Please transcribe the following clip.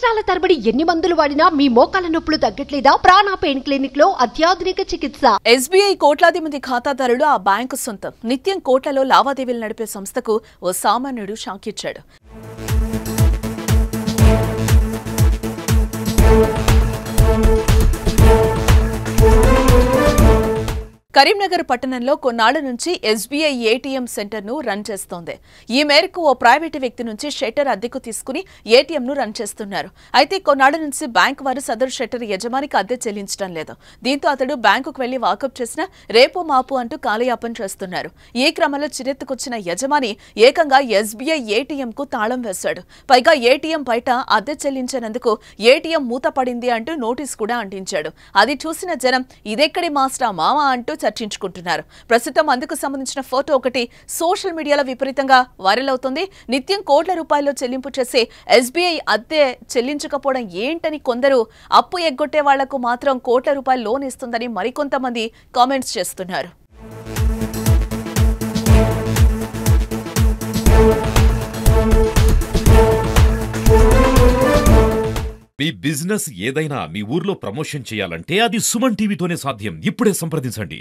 సంవత్సరాల తరబడి ఎన్ని మందులు వాడినా మీ మోకాల నొప్పులు తగ్గట్లేదా? ప్రాణ పెయిన్ క్లినిక్ లో అత్యాధునిక చికిత్స. ఎస్బీఐ కోట్లాది మంది ఖాతాదారులు ఆ బ్యాంకు సొంతం. నిత్యం కోట్లలో లావాదేవీలు నడిపే సంస్థకు ఓ సామాన్యుడు షాక్ ఇచ్చాడు. కరీంనగర్ పట్టణంలో కొన్నాళ్ల నుంచి ఎస్బీఐ ఏటీఎం సెంటర్ను రన్ చేస్తోంది. ఈ మేరకు ఓ ప్రైవేటు వ్యక్తి నుంచి షట్టర్ అద్దెకు తీసుకుని ఏటీఎంను రన్ చేస్తున్నారు. అయితే కొన్నాళ్ల నుంచి బ్యాంకు వారు సదరు షట్టర్ యజమానికి అద్దె చెల్లించడం లేదు. దీంతో అతడు బ్యాంకుకు వెళ్లి వాకప్ చేసినా రేపు మాపు అంటూ కాలయాపన చేస్తున్నారు. ఈ క్రమంలో చిరెత్తుకొచ్చిన యజమాని ఏకంగా ఎస్బీఐ ఏటీఎంకు తాళం వేశాడు. పైగా ఏటీఎం బయట అద్దె చెల్లించినందుకు ఏటీఎం మూతపడింది అంటూ నోటీస్ కూడా అంటించాడు. అది చూసిన జనం ఇదెక్కడి మాస్టా మామా అంటూ చర్చించుకుంటున్నారు. ప్రస్తుతం అందుకు సంబంధించిన ఫోటో ఒకటి సోషల్ మీడియాలో విపరీతంగా వైరల్ అవుతుంది. నిత్యం కోట్ల రూపాయల్లో చెల్లింపు చేసే ఎస్బీఐ అద్దె చెల్లించకపోవడం ఏంటని కొందరు, అప్పు ఎగ్గొట్టే వాళ్లకు మాత్రం కోట్ల రూపాయలు లోన్ ఇస్తుందని మరికొంతమంది కామెంట్స్ చేస్తున్నారు. మీ బిజినెస్ ఏదైనా మీ ఊర్లో ప్రమోషన్ చేయాలంటే అది సుమన్ టీవీతోనే సాధ్యం. ఇప్పుడే సంప్రదించండి.